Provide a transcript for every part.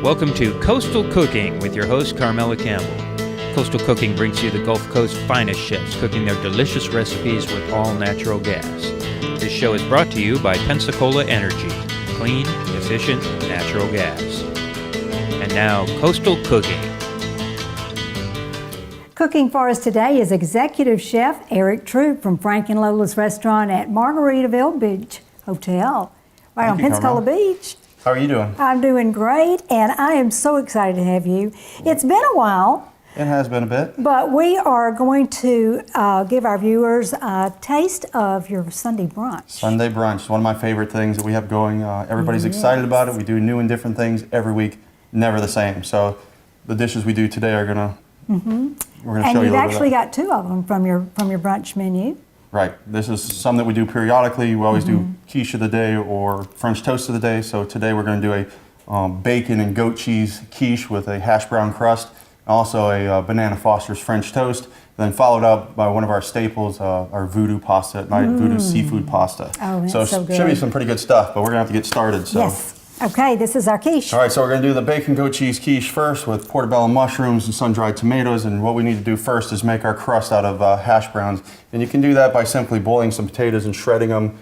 Welcome to Coastal Cooking with your host, Carmela Campbell. Coastal Cooking brings you the Gulf Coast finest chefs cooking their delicious recipes with all natural gas. This show is brought to you by Pensacola Energy, clean, efficient, natural gas. And now, Coastal Cooking. Cooking for us today is Executive Chef Eric Troop from Frank and Lola's restaurant at Margaritaville Beach Hotel, right on Pensacola Beach. How are you doing? I'm doing great, and I am so excited to have you. It's been a while. It has been a bit. But we are going to give our viewers a taste of your Sunday brunch. Sunday brunch, one of my favorite things that we have going. Everybody's excited about it. We do new and different things every week, never the same. So the dishes we do today are gonna, we're gonna show you a little bit. And you've actually got two of them from your brunch menu. Right. This is some that we do periodically. We always do quiche of the day or French toast of the day. So today we're going to do a bacon and goat cheese quiche with a hash brown crust, also a banana Foster's French toast, then followed up by one of our staples, our voodoo pasta at night, voodoo seafood pasta. Oh, that's so good. Should be some pretty good stuff, but we're going to have to get started. So. Yes. Okay, this is our quiche. All right, so we're going to do the bacon goat cheese quiche first with portobello mushrooms and sun-dried tomatoes. And what we need to do first is make our crust out of hash browns. And you can do that by simply boiling some potatoes and shredding them,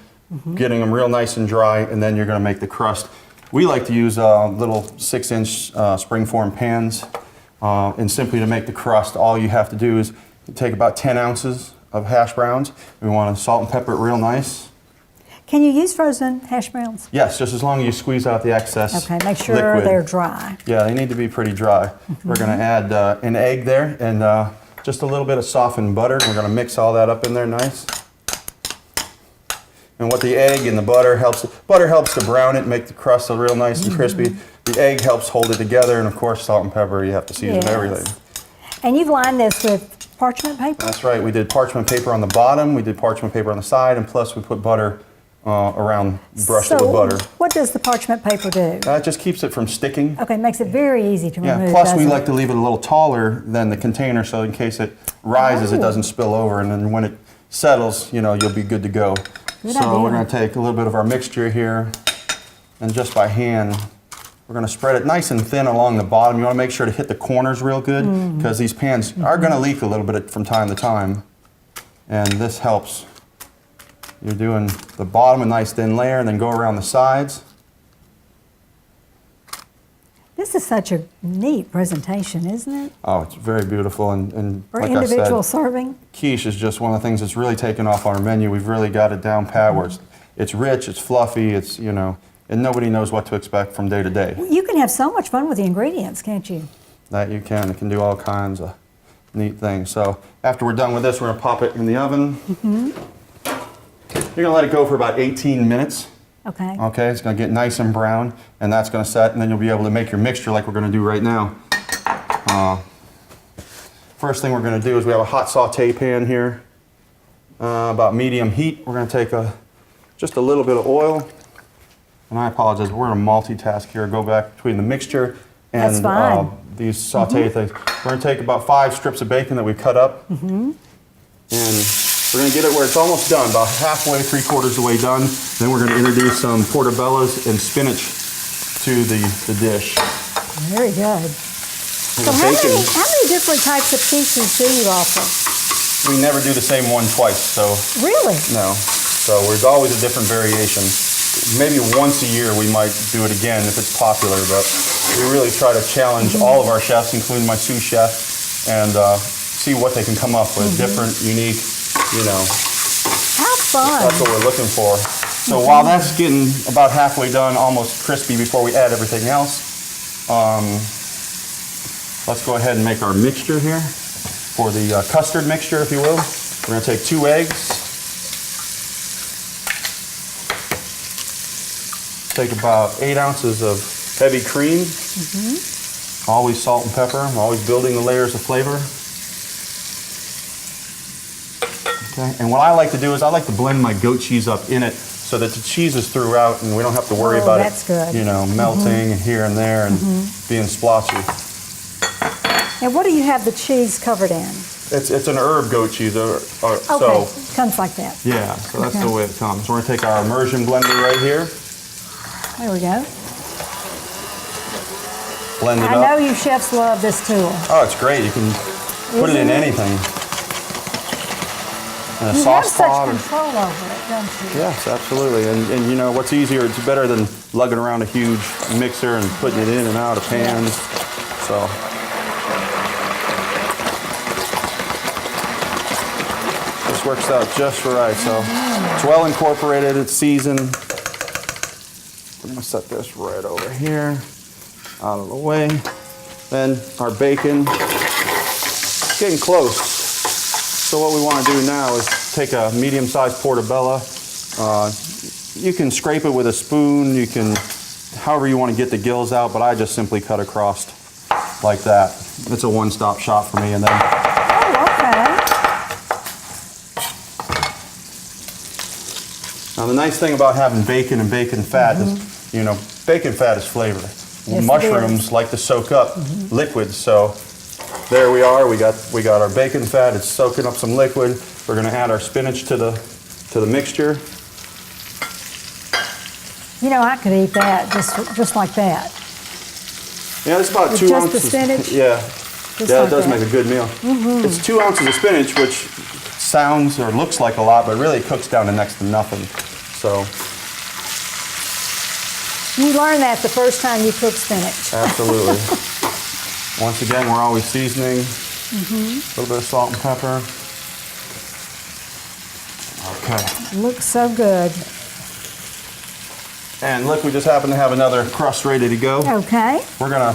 getting them real nice and dry, and then you're going to make the crust. We like to use little 6-inch springform pans. And simply to make the crust, all you have to do is take about 10 ounces of hash browns. We want to salt and pepper it real nice. Can you use frozen hash browns? Yes, just as long as you squeeze out the excess Okay, make sure liquid. they're dry. Yeah, they need to be pretty dry. We're going to add an egg there and just a little bit of softened butter. We're going to mix all that up in there nice. And what the egg and the butter helps to brown it, make the crust real nice and crispy. The egg helps hold it together, and of course salt and pepper, you have to season everything. And you've lined this with parchment paper? That's right, we did parchment paper on the bottom, we did parchment paper on the side, and plus we put butter around, brushed it with butter. What does the parchment paper do? It just keeps it from sticking. Okay, makes it very easy to remove. Plus we like to leave it a little taller than the container, so in case it rises, it doesn't spill over, and then when it settles, you'll be good to go. Good so idea. we're going to take a little bit of our mixture here, and just by hand, we're going to spread it nice and thin along the bottom. You want to make sure to hit the corners real good, because these pans are going to leak a little bit from time to time, and this helps. You're doing the bottom a nice thin layer, and then go around the sides. This is such a neat presentation, isn't it? Oh, it's very beautiful, and For like individual I said, serving. quiche is just one of the things that's really taken off on our menu. We've really got it down pat where it's rich, it's fluffy, it's, and nobody knows what to expect from day to day. You can have so much fun with the ingredients, can't you? That you can. It can do all kinds of neat things. So after we're done with this, we're going to pop it in the oven. You're going to let it go for about 18 minutes. Okay. Okay, it's going to get nice and brown, and that's going to set, and then you'll be able to make your mixture like we're going to do right now. First thing we're going to do is we have a hot saute pan here, about medium heat. We're going to take just a little bit of oil, and I apologize, we're going to multitask here, go back between the mixture and these saute things. We're going to take about 5 strips of bacon that we cut up, and we're going to get it where it's almost done, about halfway, 3/4 the way done. Then we're going to introduce some portobellos and spinach to the dish. Very good. So how many different types of quiches do you offer? We never do the same one twice, so. Really? No. So there's always a different variation. Maybe once a year we might do it again if it's popular, but we really try to challenge all of our chefs, including my sous chef, and see what they can come up with, different, unique, How fun. That's what we're looking for. So while that's getting about halfway done, almost crispy before we add everything else, let's go ahead and make our mixture here for the custard mixture, if you will. We're going to take 2 eggs. Take about 8 ounces of heavy cream. Always salt and pepper. I'm always building the layers of flavor. Okay. And what I like to do is I like to blend my goat cheese up in it so that the cheese is throughout and we don't have to worry about it, melting here and there and being splotchy. And what do you have the cheese covered in? It's an herb goat cheese. Okay, comes like that. Yeah, so that's the way it comes. So we're going to take our immersion blender right here. There we go. blend it I up. know you chefs love this tool. Oh, it's great. You can put it in anything. In a You have sauce such pot. control over it, don't you? Yes, absolutely. And you know, what's easier, it's better than lugging around a huge mixer and putting it in and out of pans. So. This works out just right. So it's well incorporated, it's seasoned. We're gonna set this right over here, out of the way. Then our bacon, it's getting close. So what we want to do now is take a medium-sized portobello. You can scrape it with a spoon, you can, however you want to get the gills out, but I just simply cut across like that. It's a one-stop shop for me. And then Oh, okay. now the nice thing about having bacon and bacon fat is, you know, bacon fat is flavor. Yes, Mushrooms like to soak up liquids, so there we are. We got our bacon fat. It's soaking up some liquid. We're going to add our spinach to the mixture. You know, I could eat that just like that. Yeah, it's about With 2 just the ounces. spinach? Yeah, Just yeah, like it does that. make a good meal. It's 2 ounces of spinach, which sounds or looks like a lot, but really it cooks down to next to nothing. So You learn that the first time you cook spinach. absolutely. Once again, we're always seasoning. A little bit of salt and pepper. Okay. Looks so good. And look, we just happen to have another crust ready to go. Okay. We're gonna,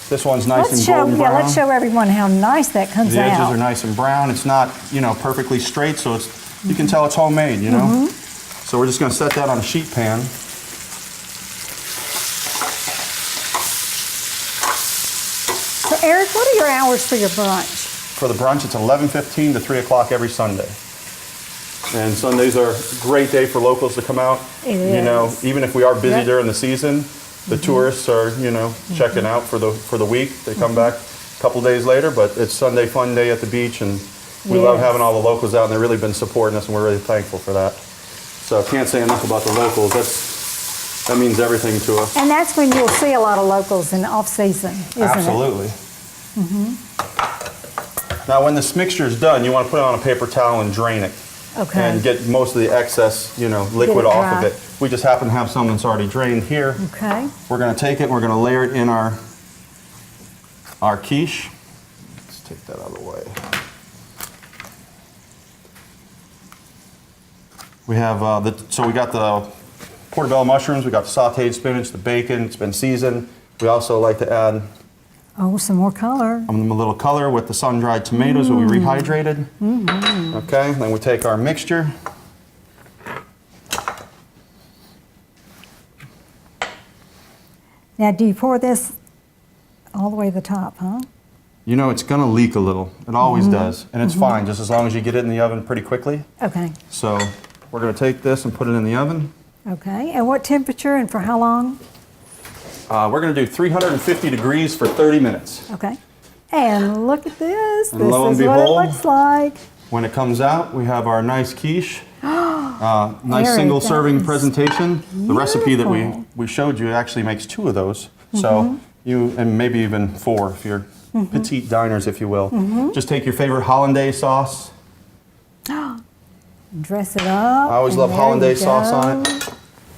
this one's nice and golden brown. let's show everyone how nice that comes The edges out. are nice and brown. It's not, you know, perfectly straight, so it's, you can tell it's homemade, you know? So we're just gonna set that on a sheet pan. So Eric, what are your hours for your brunch? For the brunch, it's 11:15 to 3 o'clock every Sunday. And Sundays are a great day for locals to come out. It You know, is. even if we are busy Yep. during the season, the tourists are, you know, checking out for the week. They come back a couple days later, but it's Sunday fun day at the beach, and we love Yes. having all the locals out, and they've really been supporting us, and we're really thankful for that. So I can't say enough about the locals. That means everything to us. And that's when you'll see a lot of locals in off-season, isn't Absolutely. Now, when this mixture is done, you want to put it on a paper towel and drain it. it? Okay. And get most of the excess, you know, liquid it off dry. of it. We just happen to have some that's already drained here. Okay. We're going to take it and we're going to layer it in our quiche. Let's take that out of the way. We have so we got the portobello mushrooms, we got the sautéed spinach, the bacon. It's been seasoned. We also like to add Oh, some more color. a little color with the sun-dried tomatoes that we rehydrated. Okay, then we take our mixture. Now, do you pour this all the way to the top, huh? You know, it's gonna leak a little. It always does, and it's fine, just as long as you get it in the oven pretty quickly. Okay. So we're gonna take this and put it in the oven. Okay. And what temperature and for how long? We're gonna do 350 degrees for 30 minutes. Okay. And look at this. And This lo and is what behold, it looks like. When it comes out, we have our nice quiche. Nice Eric, single that serving is presentation. The recipe that beautiful. we showed you actually makes 2 of those. So you, and maybe even 4 if you're petite diners, if you will. Just take your favorite hollandaise sauce. Dress it up. I always and love there hollandaise you sauce on go. it.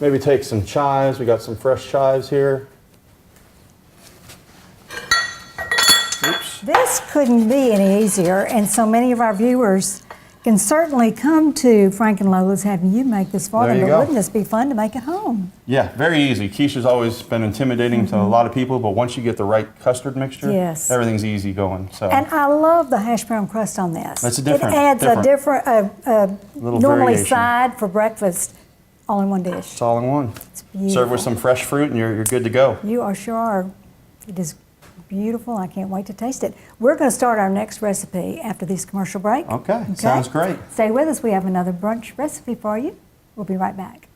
Maybe take some chives. We got some fresh chives here. Oops. This couldn't be any easier, and so many of our viewers can certainly come to Frank and Lola's having you make this for There them. you But go. wouldn't this be fun to make at home? Yeah, very easy. Quiche has always been intimidating to a lot of people, but once you get the right custard mixture, Yes. everything's easy going. So And I love the hash brown crust on this. That's a different- It adds a different. different, normally variation. side for breakfast, all in one dish. it's all in one. beautiful. Serve with some fresh fruit and you're good to go. You are sure are. It is beautiful. I can't wait to taste it. We're going to start our next recipe after this commercial break. Okay, sounds great. Stay with us. We have another brunch recipe for you. We'll be right back.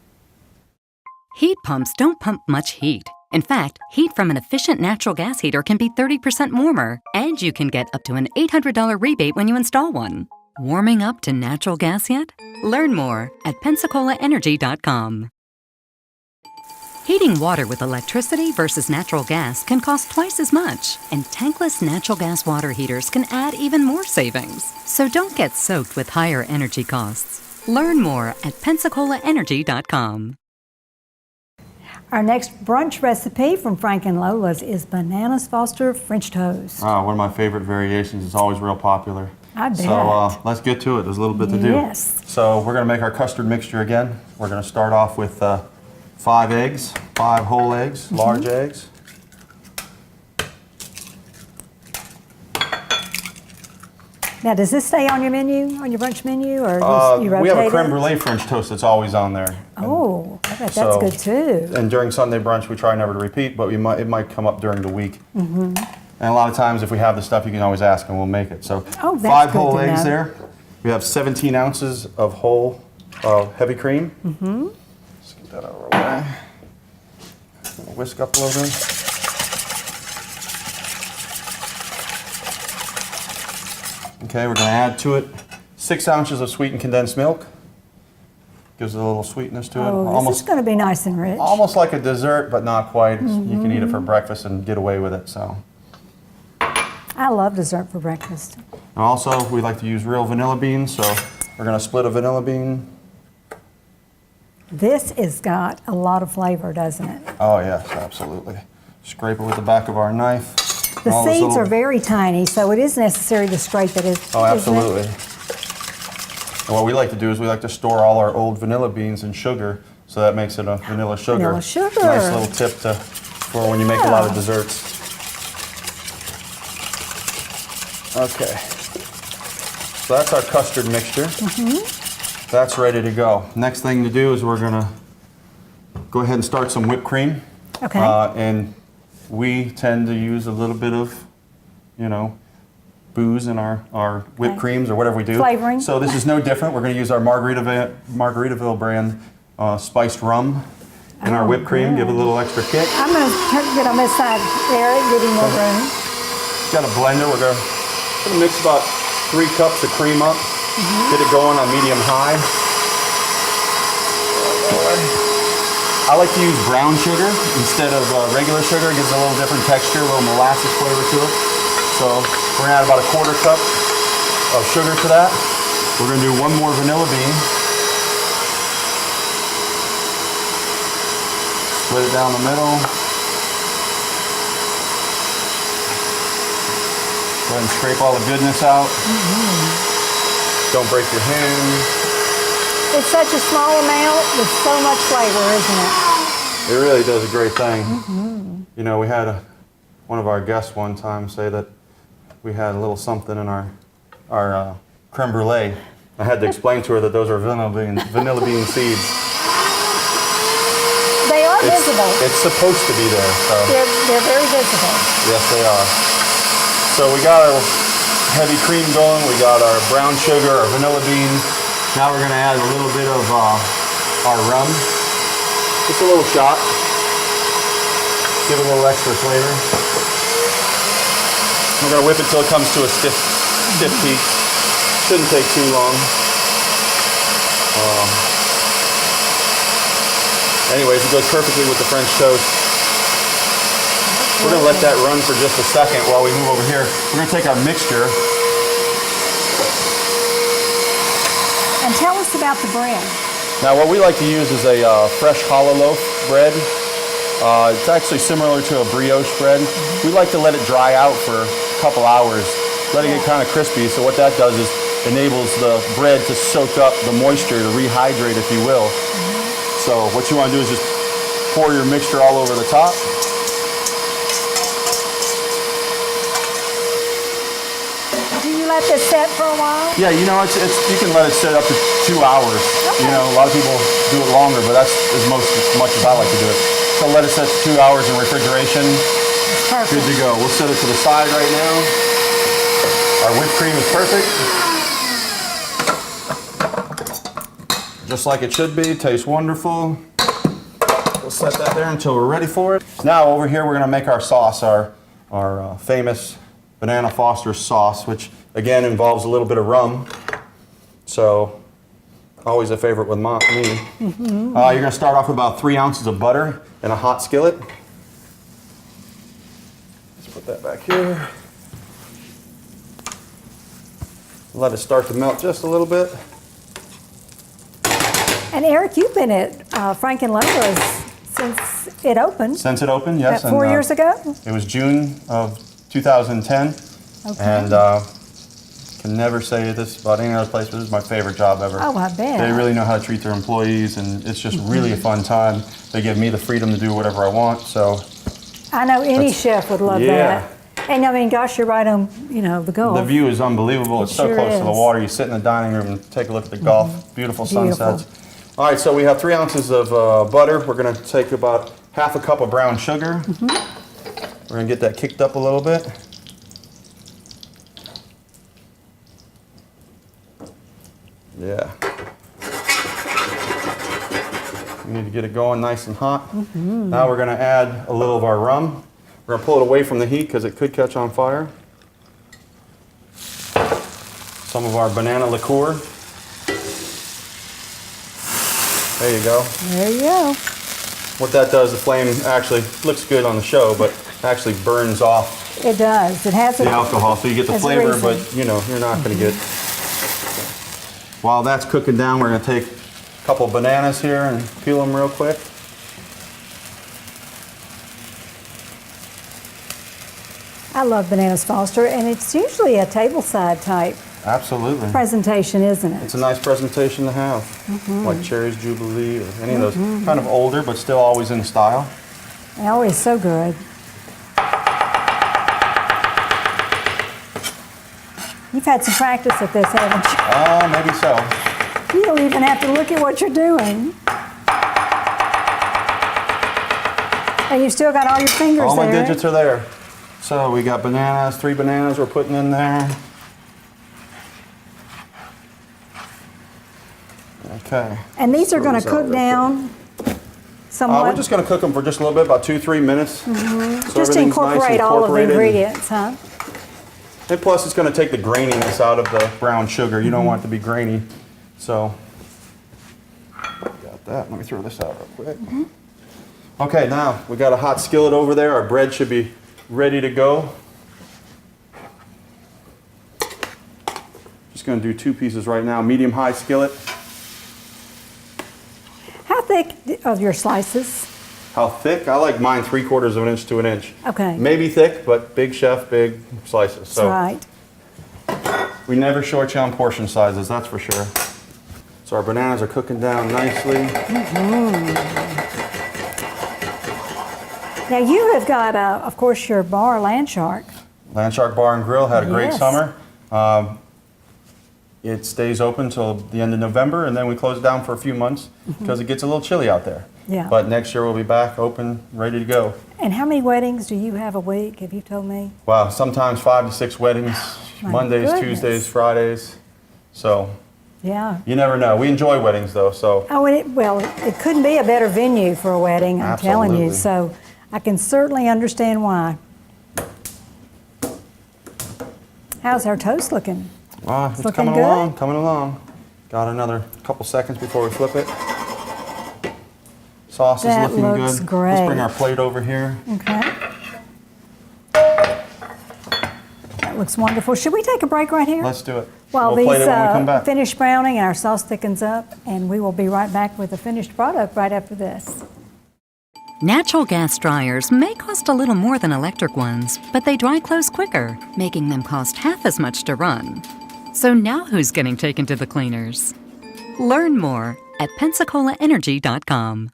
Heat pumps don't pump much heat. In fact, heat from an efficient natural gas heater can be 30% warmer, and you can get up to an $800 rebate when you install one. Warming up to natural gas yet? Learn more at PensacolaEnergy.com. Heating water with electricity versus natural gas can cost twice as much, and tankless natural gas water heaters can add even more savings. So don't get soaked with higher energy costs. Learn more at PensacolaEnergy.com. Our next brunch recipe from Frank and Lola's is bananas Foster French toast. One of my favorite variations. It's always real popular. I bet. So let's get to it. There's a little bit to do. Yes. So we're going to make our custard mixture again. We're going to start off with 5 eggs, 5 whole eggs, large eggs. Now, does this stay on your menu, on your brunch menu, or you rotate we have a creme it? brulee French toast that's always on there. Oh, I bet that's So- good too. And during Sunday brunch, we try never to repeat, but it might come up during the week. And a lot of times, if we have the stuff, you can always ask, and we'll make it. So Oh, that's 5 good whole to eggs know. there. We have 17 ounces of whole heavy cream. Let's get that out of our way. Whisk up a little bit. Okay, we're going to add to it 6 ounces of sweetened condensed milk. Gives it a little sweetness to it. Oh, this is going to be nice and rich. Almost like a dessert, but not quite. You can eat it for breakfast and get away with it. So, I love dessert for breakfast. and also we like to use real vanilla beans. So we're going to split a vanilla bean. This has got a lot of flavor, doesn't it? Oh yes, absolutely. Scrape it with the back of our knife. The All this seeds little- are very tiny, so it is necessary to scrape it. Oh, absolutely. And what we like to do is we like to store all our old vanilla beans in sugar, so that makes it a vanilla sugar. Vanilla sugar. Nice little tip for when you make a lot of desserts. Okay. So that's our custard mixture. That's ready to go. Next thing to do is we're gonna go ahead and start some whipped cream. Okay. And we tend to use a little bit of, booze in our whipped Okay. creams or whatever we do. Flavoring. So this is no different. We're going to use our Margaritaville brand spiced rum in our whipped cream. Give it a little extra kick. I'm going to get on this side, Eric, give him more room. Got a blender. We're going to mix about 3 cups of cream up. Get it going on medium-high. I like to use brown sugar instead of regular sugar. It gives it a little different texture, a little molasses flavor to it. So we're gonna add about a 1/4 cup of sugar to that. We're gonna do 1 more vanilla bean. Split it down the middle. Go ahead and scrape all the goodness out. Don't break your hand. It's such a small amount with so much flavor, isn't it? It really does a great thing. We had one of our guests one time say that we had a little something in our creme brulee. I had to explain to her that those are vanilla bean seeds. They are visible. It's supposed to be there. So. They're very visible. Yes, they are. So we got our heavy cream going. We got our brown sugar, our vanilla beans. Now we're going to add a little bit of our rum. Just a little shot. Give it a little extra flavor. We're going to whip it till it comes to a stiff peak. Shouldn't take too long. Anyways, it goes perfectly with the French toast. We're going to let that run for just a second while we move over here. We're going to take our mixture. And tell us about the bread. Now what we like to use is a fresh hollow loaf bread. It's actually similar to a brioche bread. We like to let it dry out for a couple hours, let it get kind of crispy. So what that does is enables the bread to soak up the moisture, to rehydrate, if you will. So what you want to do is just pour your mixture all over the top. Do you let this set for a while? Yeah, you can let it sit up to 2 hours. Okay. A lot of people do it longer, but that's as much as I like to do it. So let it set 2 hours in refrigeration. Perfect. Good to go. We'll set it to the side right now. Our whipped cream is perfect. Just like it should be. Tastes wonderful. We'll set that there until we're ready for it. Now over here we're going to make our sauce, our famous Banana Foster sauce, which again involves a little bit of rum. So always a favorite with me. You're going to start off with about 3 ounces of butter in a hot skillet. Let's put that back here. Let it start to melt just a little bit. And Eric, you've been at Frank and Lola's since it opened. Since it opened, yes. About 4 years ago? It was June of 2010. Okay. And can never say this about any other place, but this is my favorite job ever. Oh, I bet. They really know how to treat their employees, and it's just really a fun time. They give me the freedom to do whatever I want, so. I know any chef would love that. And I mean, gosh, you're right on, the Gulf. The view is unbelievable. It's so sure close to the is. water. You sit in the dining room and take a look at the Gulf. Beautiful Beautiful. sunsets. All right, so we have 3 ounces of butter. We're going to take about half a cup of brown sugar. We're going to get that kicked up a little bit. Yeah. We need to get it going nice and hot. Now we're going to add a little of our rum. We're going to pull it away from the heat because it could catch on fire. Some of our banana liqueur. There you go. There you go. What that does, the flame actually looks good on the show, but actually burns off It does. It has the alcohol, so you get the has a flavor, reason. but you're not going to get. While that's cooking down, we're going to take a couple bananas here and peel them real quick. I love bananas Foster, and it's usually a tableside type Absolutely. presentation, isn't it? It's a nice presentation to have, like Cherry's Jubilee or any of those kind of older, but still always in style. Always so good. You've had some practice at this, haven't you? Maybe so. You don't even have to look at what you're doing. And you still got all your fingers All my there. digits are there. So we got bananas, 3 bananas we're putting in there. Okay. And these are going to Throw those out cook real down somewhat. We're just going to cook them for just a little bit, about 2-3 minutes. So just to everything's nice incorporate and all of the incorporated. ingredients, huh? And plus, it's going to take the graininess out of the brown sugar. You don't want it to be grainy. So, got that. Let me throw this out real quick. Okay, now we got a hot skillet over there. Our bread should be ready to go. Just going to do 2 pieces right now. Medium-high skillet. How thick are your slices? How thick? I like mine 3/4 of an inch to an inch. Okay. Maybe thick, but big chef, big slices. So That's right. we never short you on portion sizes, that's for sure. So our bananas are cooking down nicely. Now you have got, of course, your bar, Landshark. Landshark Bar and Grill had a great Yes. summer. It stays open till the end of November, and then we close it down for a few months because it gets a little chilly out there. Yeah. But next year we'll be back open, ready to go. And how many weddings do you have a week? Have you told me? Wow, sometimes 5 to 6 weddings, My Mondays, goodness. Tuesdays, Fridays. So Yeah. you never know. We enjoy weddings though, so. Oh, it couldn't be a better venue for a wedding, I'm telling you. Absolutely. So I can certainly understand why. How's our toast looking? It's looking coming good? along, coming along. Got another couple seconds before we flip it. Sauce That is looking looks good. great. Let's bring our plate over here. Okay. That looks wonderful. Should we take a break right here? Let's do it. While We'll plate these it when we come back. finish browning and our sauce thickens up, and we will be right back with the finished product right after this. Natural gas dryers may cost a little more than electric ones, but they dry clothes quicker, making them cost half as much to run. So now who's getting taken to the cleaners? Learn more at PensacolaEnergy.com.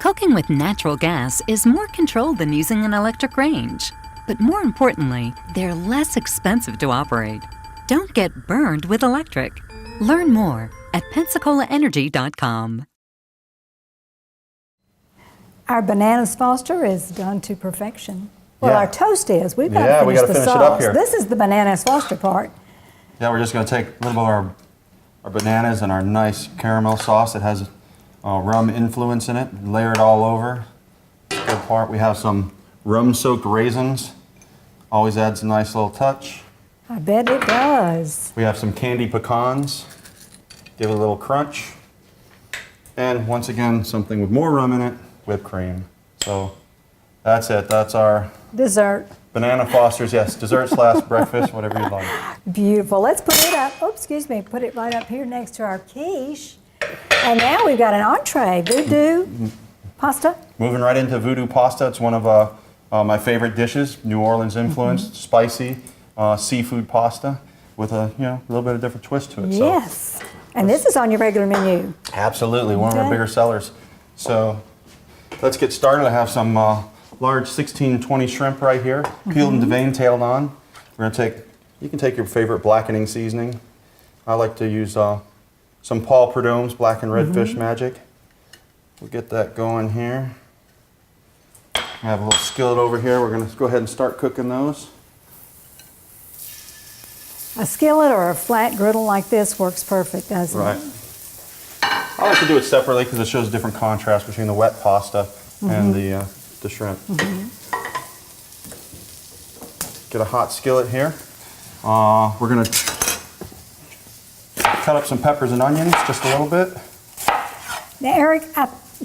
Cooking with natural gas is more controlled than using an electric range. But more importantly, they're less expensive to operate. Don't get burned with electric. Learn more at PensacolaEnergy.com. Our bananas Foster is done to perfection. Well, Yeah. our toast is. We've got Yeah, to we finish gotta the finish it sauce. up here. This is the bananas Foster part. Yeah, we're just going to take a little bit of our bananas and our nice caramel sauce that has rum influence in it, and layer it all over. That's the good part. We have some rum-soaked raisins. Always adds a nice little touch. I bet it does. We have some candy pecans. give it a little crunch. And once again, something with more rum in it, whipped cream. So that's it. That's our Dessert. banana Foster's, yes, dessert slash breakfast, whatever you like. Beautiful. Let's put it up. Oops, excuse me. Put it right up here next to our quiche. And now we've got an entree, voodoo pasta. Moving right into voodoo pasta. It's one of my favorite dishes, New Orleans influenced, spicy seafood pasta with a little bit of different twist to it. Yes. And this is on your regular menu. Absolutely, one of our Okay. bigger sellers. So let's get started. I have some large 16-20 shrimp right here, peeled and deveined, tailed on. We're gonna you can take your favorite blackening seasoning. I like to use some Paul Prudhomme's Black and Red Fish Magic. We'll get that going here. I have a little skillet over here. We're gonna go ahead and start cooking those. A skillet or a flat griddle like this works perfect, doesn't Right. it? I like to do it separately because it shows different contrast between the wet pasta and the shrimp. Get a hot skillet here. We're gonna cut up some peppers and onions just a little bit. Now, Eric,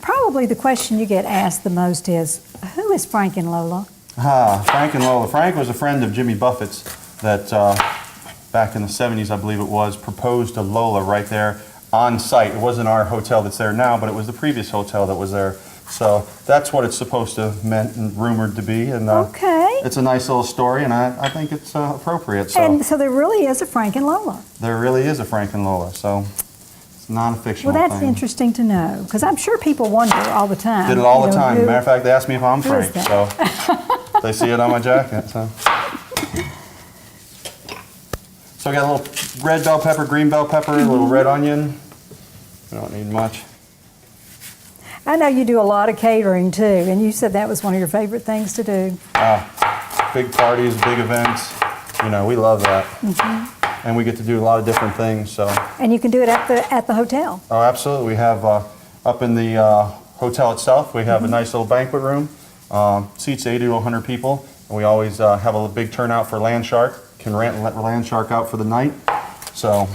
probably the question you get asked the most is, who is Frank and Lola? Frank and Lola. Frank was a friend of Jimmy Buffett's that back in the 70s, I believe it was, proposed to Lola right there on site. It wasn't our hotel that's there now, but it was the previous hotel that was there. So that's what it's supposed to meant and rumored to be. And Okay. it's a nice little story, and I think it's appropriate. So And so there really is a Frank and Lola. there really is a Frank and Lola. So it's not a fictional Well, that's thing. interesting to know, because I'm sure people wonder all the time. Did it all you the know, time. who- Matter of fact, they asked me if I'm who is Frank, so they see it on my jacket. So I got a little red bell pepper, green bell pepper, a little red onion. We don't need much. I know you do a lot of catering too, and you said that was one of your favorite things to do. Big parties, big events, we love that. And we get to do a lot of different things. So, And you can do it at the hotel. oh, absolutely. We have up in the hotel itself, we have a nice little banquet room, seats 80 to 100 people, and we always have a big turnout for Land Shark. Can rent and let Land Shark out for the night. So,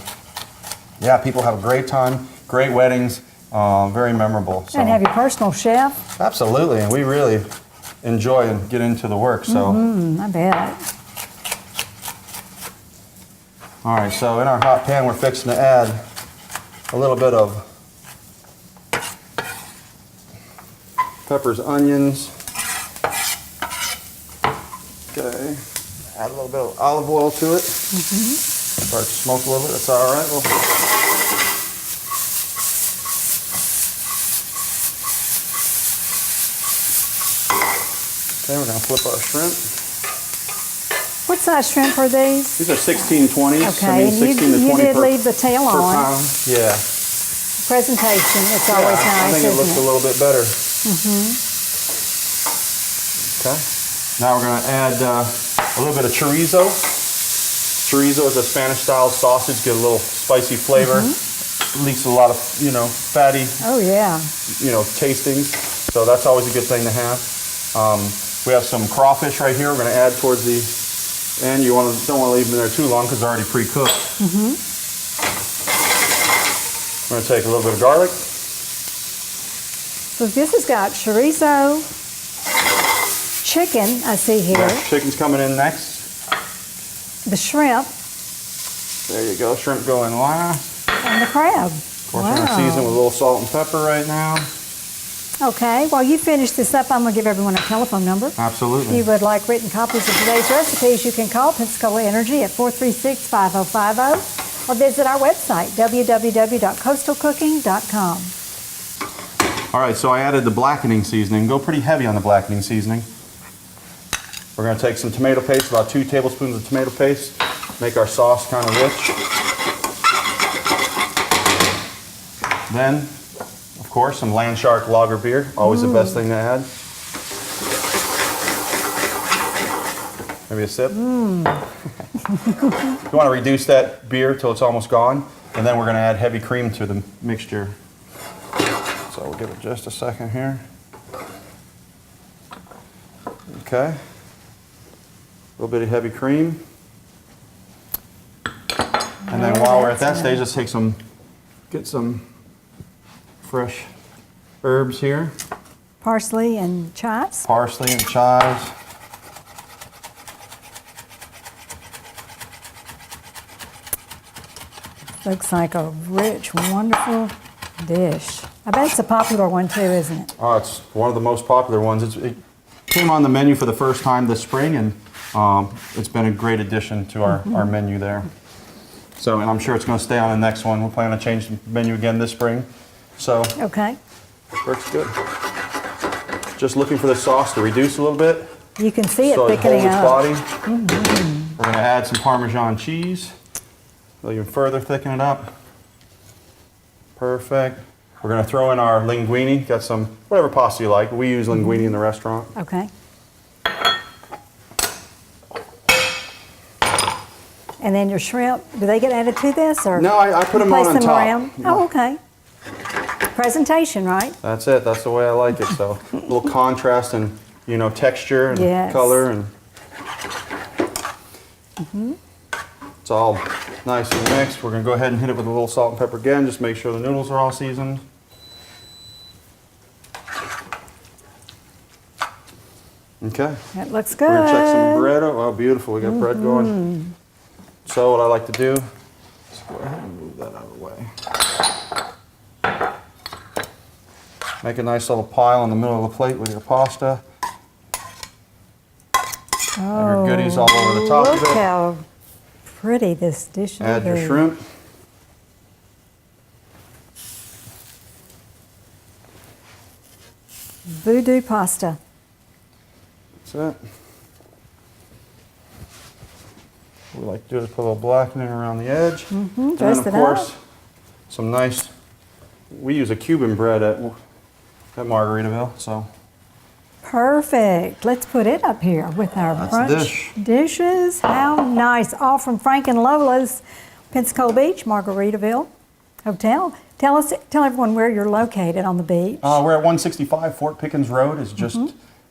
yeah, people have a great time, great weddings, very memorable. So. And have your personal chef. Absolutely, and we really enjoy and get into the work. So, I bet. all right. So in our hot pan, we're fixing to add a little bit of peppers, onions. Okay. Add a little bit of olive oil to it. Start to smoke a little bit. That's all right. Okay, we're gonna flip our shrimp. What size shrimp are these? These are 16-20s. Okay, and you 16 to 20 did per, leave the tail per on. pound. Yeah. Presentation, it's Yeah, always I nice, think it looks a isn't it? little bit better. Okay. Now we're going to add a little bit of chorizo. Chorizo is a Spanish-style sausage. Get a little spicy flavor. Leaks a lot of fatty Oh, yeah. tastings. So that's always a good thing to have. We have some crawfish right here. We're going to add towards the end. You don't want to leave them in there too long because they're already pre-cooked. We're going to take a little bit of garlic. So this has got chorizo, chicken, I see here, Yeah, chicken's coming in next. the shrimp, There you go. Shrimp going last. and the crab. Of course, we're going to season with a little salt and pepper right now. Okay, while you finish this up, I'm going to give everyone a telephone number. If Absolutely. you would like written copies of today's recipes, you can call Pensacola Energy at 436-5050 or visit our website, www.coastalcooking.com. All right, so I added the blackening seasoning. Go pretty heavy on the blackening seasoning. We're going to take some tomato paste, about 2 tablespoons of tomato paste, make our sauce kind of rich. Then, of course, some Land Shark lager beer, always the best thing to add. Maybe a sip. You want to reduce that beer till it's almost gone, and then we're going to add heavy cream to the mixture. So we'll give it just a second here. Okay. A little bit of heavy cream. And then while we're at that stage, let's take some get some fresh herbs here. Parsley and chives. Parsley and chives. Looks like a rich, wonderful dish. I bet it's a popular one too, isn't it? Oh, it's one of the most popular ones. It came on the menu for the first time this spring, and it's been a great addition to our menu there. So, and I'm sure it's going to stay on the next one. We're planning to change the menu again this spring. So, Okay. works good. Just looking for the sauce to reduce a little bit. You can see it So it thickening holds its up. body. We're going to add some Parmesan cheese. We'll even further thicken it up. Perfect. We're going to throw in our linguine. Got some, whatever pasta you like. We use linguine in the restaurant. Okay. And then your shrimp, do they get added to this, or? No, I put them place on them top. around? Oh, okay. Presentation, right? That's it. That's the way I like it. So a little contrast and, you know, texture and Yes. color, and it's all nice and mixed. We're going to go ahead and hit it with a little salt and pepper again. Just make sure the noodles are all seasoned. Okay. That looks good. We're going to check some bread. Oh, beautiful. We got bread going. So what I like to do is go ahead and move that out of the way. Make a nice little pile in the middle of the plate with your pasta. And your goodies all over the top of Look it. how pretty this dish will Add your be. shrimp. Voodoo pasta. That's it. What we like to do is put a little blackening around the edge. And then dress of it course, up. some nice, we use a Cuban bread at Margaritaville, so Perfect. Let's put it up here with our That's the brunch dish. dishes. How nice. All from Frank and Lola's, Pensacola Beach, Margaritaville Hotel. Tell everyone where you're located on the beach. we're at 165 Fort Pickens Road. It's just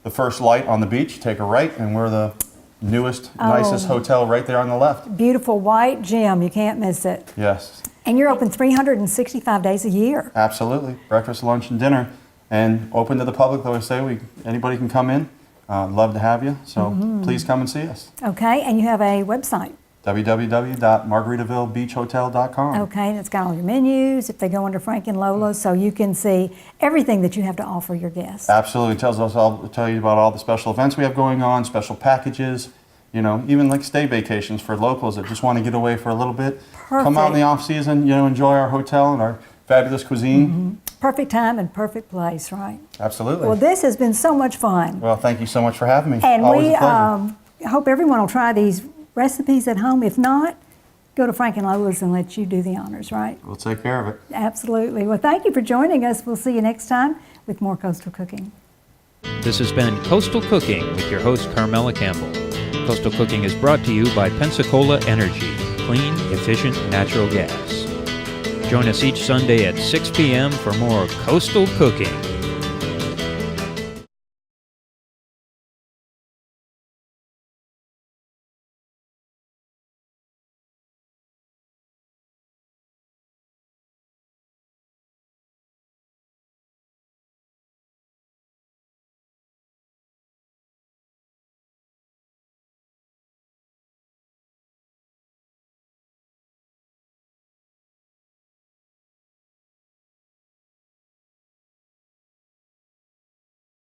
the first light on the beach. Take a right, and we're the newest, nicest hotel right there on the left. Beautiful white gym. You can't miss it. Yes, And you're open 365 days a year. absolutely. Breakfast, lunch, and dinner, and open to the public. Though I say, anybody can come in. Love to have you. So please come and see us. Okay, and you have a website. www.margaritavillebeachhotel.com. Okay, and it's got all your menus if they go under Frank and Lola, so you can see everything that you have to offer your guests. Absolutely. It tells us all, tell you about all the special events we have going on, special packages, you know, even like stay vacations for locals that just want to get away for a little bit. Come out in the off season, you know, enjoy our hotel and our fabulous cuisine. Perfect time and perfect place, right? Absolutely. Well, this has been so much fun. Well, thank you so much for having me. And Always we a pleasure. hope everyone will try these recipes at home. If not, go to Frank and Lola's and let you do the honors, right? We'll take care of it. Absolutely. Well, thank you for joining us. We'll see you next time with more Coastal Cooking. This has been Coastal Cooking with your host, Carmela Campbell. Coastal Cooking is brought to you by Pensacola Energy, clean, efficient natural gas. Join us each Sunday at 6 p.m. for more Coastal Cooking.